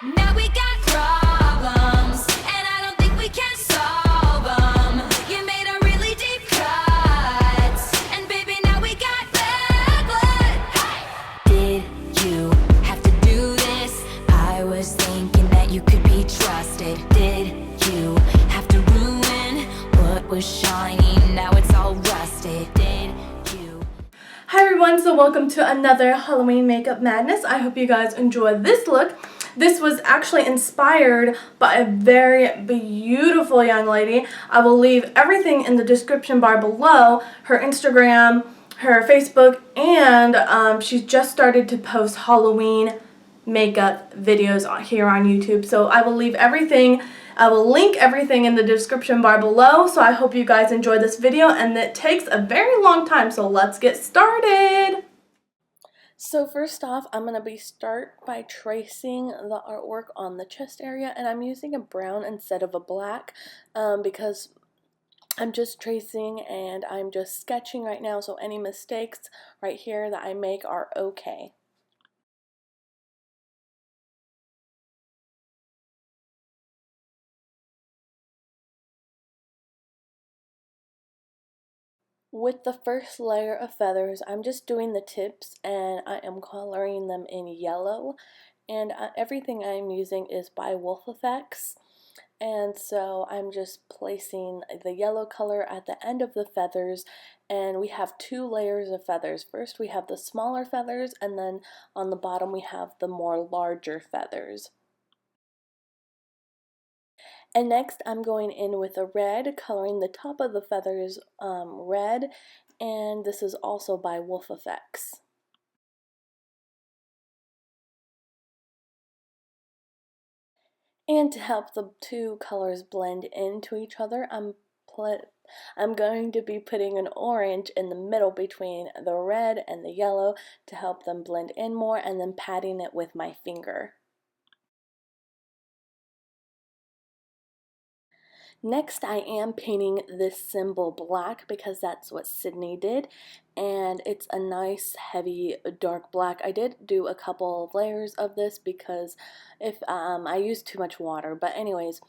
Now we got problems, and I don't think we can solve them. You made a really deep cut, and baby, now we got bad blood. Hey! Did you have to do this? I was thinking that you could be trusted. Did you have to ruin what was shiny? Now it's all rusted. Did you? Hi everyone, so welcome to another Halloween makeup madness. I hope you guys enjoyed this look. This was actually inspired by a very beautiful young lady. I will leave everything in the description bar below, her Instagram, her Facebook, and she's just started to post Halloween makeup videos here on YouTube. So I will leave everything, I will link everything in the description bar below. So I hope you guys enjoy this video, and it takes a very long time, so let's get started. So first off, I'm going to start by tracing the artwork on the chest area, and I'm using a brown instead of a black because I'm just tracing and I'm just sketching right now, so any mistakes right here that I make are okay. With the first layer of feathers, I'm just doing the tips and I am coloring them in yellow, and everything I'm using is by Wolf Effects, and so I'm just placing the yellow color at the end of the feathers, and we have two layers of feathers. First we have the smaller feathers, and then on the bottom we have the more larger feathers. And next I'm going in with a red, coloring the top of the feathers red, and this is also by Wolf Effects. And to help the two colors blend into each other, I'm going to be putting an orange in the middle between the red and the yellow to help them blend in more, and then patting it with my finger. Next, I am painting this symbol black because that's what Sydney did, and it's a nice heavy dark black. I did do a couple of layers of this because if I used too much water, but anyways,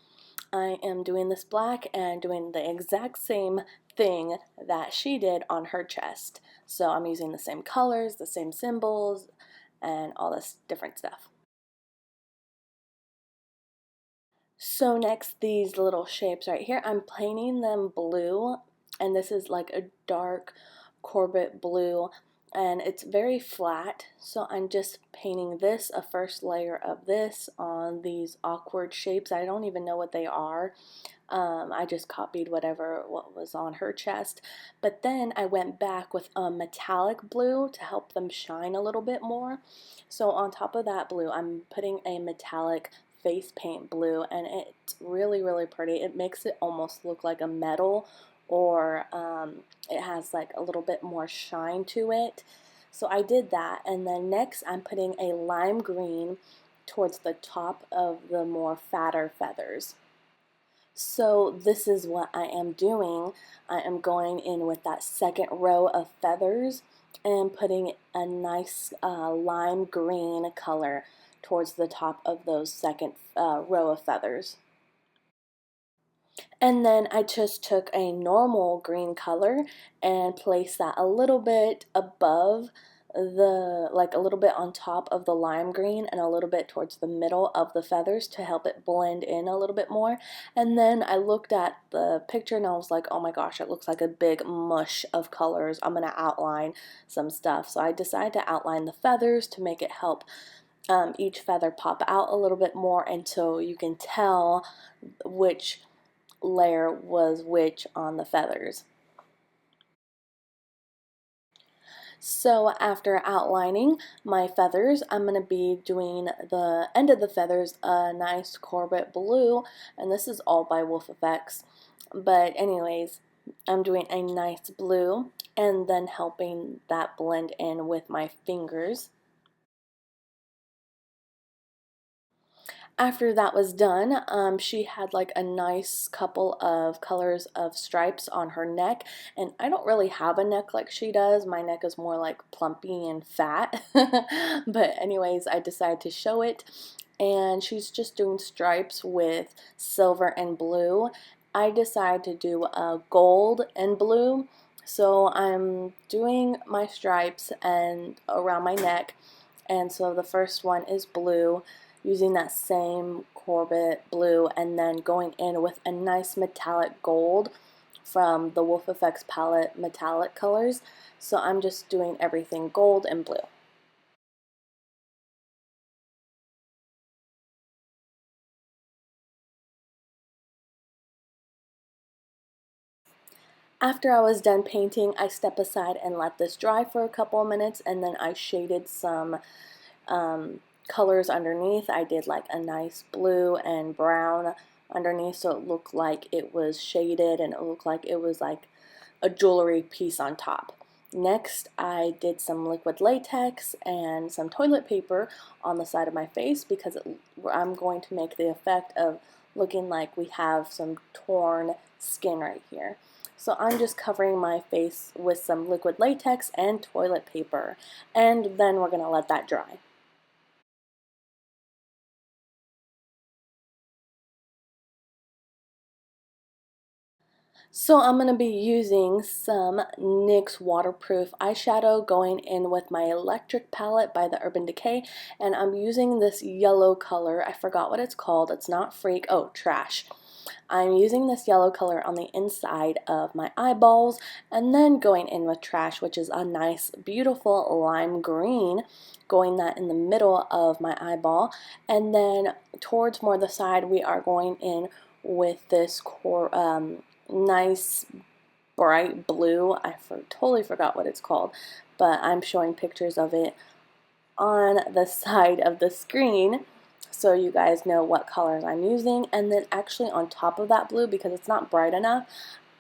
I am doing this black and doing the exact same thing that she did on her chest. So I'm using the same colors, the same symbols, and all this different stuff. So next, these little shapes right here, I'm painting them blue, and this is like a dark Corbett blue, and it's very flat, so I'm just painting this, a first layer of this on these awkward shapes. I don't even know what they are. I just copied what was on her chest, but then I went back with a metallic blue to help them shine a little bit more. So on top of that blue, I'm putting a metallic face paint blue, and it's really pretty. It makes it almost look like a metal, or it has like a little bit more shine to it. So I did that, and then next I'm putting a lime green towards the top of the more fatter feathers. So this is what I am doing. I am going in with that second row of feathers and putting a nice lime green color towards the top of those second row of feathers. And then I just took a normal green color and placed that a little bit above like a little bit on top of the lime green and a little bit towards the middle of the feathers to help it blend in a little bit more. And then I looked at the picture and I was like, oh my gosh, it looks like a big mush of colors. I'm gonna outline some stuff. So I decided to outline the feathers to make it help each feather pop out a little bit more, and so you can tell which layer was which on the feathers. So after outlining my feathers, I'm going to be doing the end of the feathers a nice Corbett blue, and this is all by Wolf Effects. But anyways, I'm doing a nice blue and then helping that blend in with my fingers. After that was done, she had like a nice couple of colors of stripes on her neck, and I don't really have a neck like she does. My neck is more like plumpy and fat, but anyways, I decided to show it. and she's just doing stripes with silver and blue. I decided to do a gold and blue, so I'm doing my stripes and around my neck, and so the first one is blue, using that same Corbett blue, and then going in with a nice metallic gold from the Wolf Effects palette metallic colors. So I'm just doing everything gold and blue. After I was done painting, I stepped aside and let this dry for a couple of minutes, and then I shaded some colors underneath. I did like a nice blue and brown underneath, so it looked like it was shaded and it looked like it was like a jewelry piece on top. Next, I did some liquid latex and some toilet paper on the side of my face because I'm going to make the effect of looking like we have some torn skin right here. So I'm just covering my face with some liquid latex and toilet paper, and then we're going to let that dry. So I'm going to be using some NYX waterproof eyeshadow, going in with my electric palette by the Urban Decay, and I'm using this yellow color. I forgot what it's called. It's not Freak. Oh, Trash. I'm using this yellow color on the inside of my eyeballs, and then going in with Trash, which is a nice, beautiful lime green, going that in the middle of my eyeball, and then towards more the side, we are going in with this nice bright blue. Totally forgot what it's called, but I'm showing pictures of it on the side of the screen so you guys know what colors I'm using. And then actually on top of that blue, because it's not bright enough,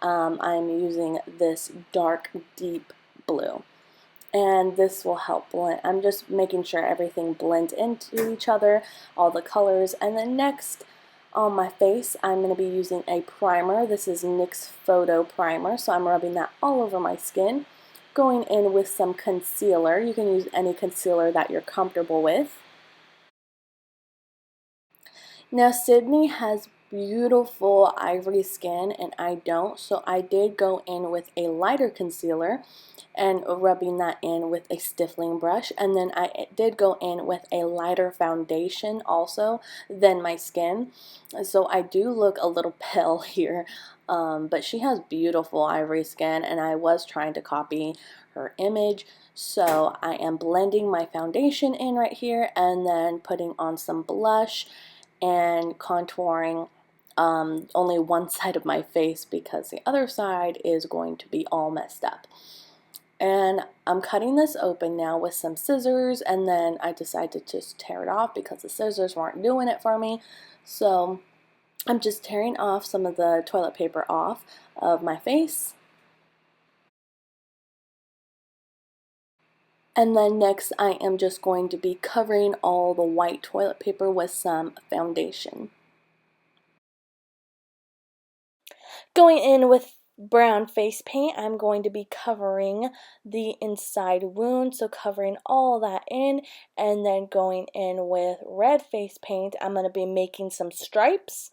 I'm using this dark deep blue, and this will help blend. I'm just making sure everything blends into each other, all the colors. And then next on my face, I'm going to be using a primer. This is NYX Photo Primer, so I'm rubbing that all over my skin. Going in with some concealer. You can use any concealer that you're comfortable with. Now Sydney has beautiful ivory skin and I don't, so I did go in with a lighter concealer and rubbing that in with a stippling brush, and then I did go in with a lighter foundation also than my skin, so I do look a little pale here, but she has beautiful ivory skin and I was trying to copy her image. So I am blending my foundation in right here and then putting on some blush and contouring only one side of my face because the other side is going to be all messed up. And I'm cutting this open now with some scissors, and then I decided to just tear it off because the scissors weren't doing it for me. So I'm just tearing off some of the toilet paper off of my face. And then next I am just going to be covering all the white toilet paper with some foundation. Going in with brown face paint, I'm going to be covering the inside wound, so covering all that in, and then going in with red face paint, I'm going to be making some stripes,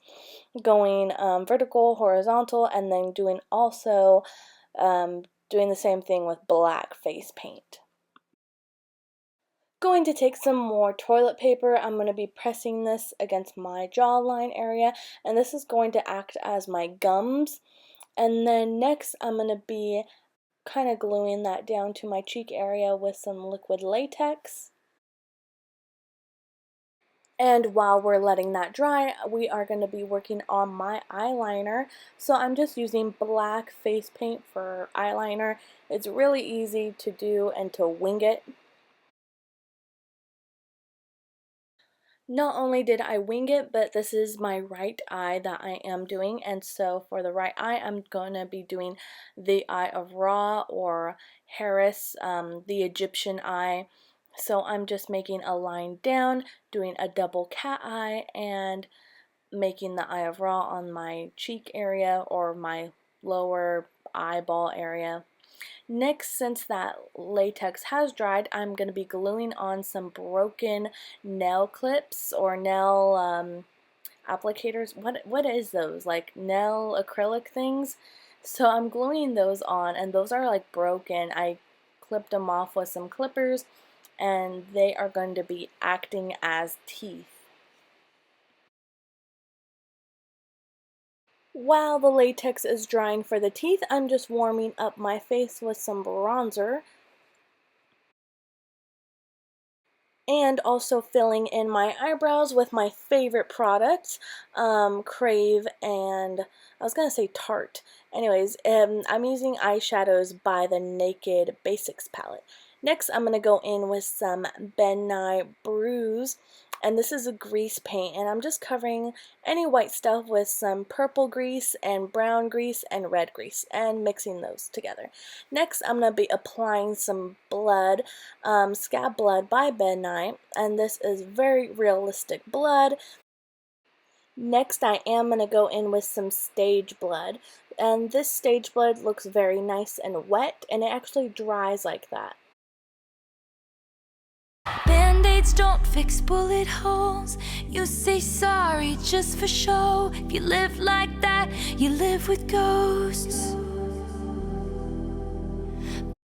going vertical, horizontal, and then doing also doing the same thing with black face paint. Going to take some more toilet paper. I'm going to be pressing this against my jawline area, and this is going to act as my gums. And then next I'm going to be kind of gluing that down to my cheek area with some liquid latex. And while we're letting that dry, we are going to be working on my eyeliner. So I'm just using black face paint for eyeliner. It's really easy to do and to wing it. Not only did I wing it, but this is my right eye that I am doing, and so for the right eye, I'm going to be doing the Eye of Ra, or Harris, the Egyptian eye. So I'm just making a line down, doing a double cat eye, and making the Eye of Ra on my cheek area or my lower eyeball area. Next, since that latex has dried, I'm going to be gluing on some broken nail clips or nail applicators. What is those? Like nail acrylic things? So I'm gluing those on, and those are like broken. I clipped them off with some clippers, and they are going to be acting as teeth. While the latex is drying for the teeth, I'm just warming up my face with some bronzer and also filling in my eyebrows with my favorite products, Crave and I was gonna say Tarte. Anyways, I'm using eyeshadows by the Naked Basics palette. Next, I'm gonna go in with some Ben Nye Bruise, and this is a grease paint, and I'm just covering any white stuff with some purple grease and brown grease and red grease and mixing those together. Next, I'm going to be applying some blood, Scab Blood by Ben Nye, and this is very realistic blood. Next, I am going to go in with some Stage Blood, and this Stage Blood looks very nice and wet, and it actually dries like that. Band-aids don't fix bullet holes. You say sorry just for show. If you live like that, you live with ghosts.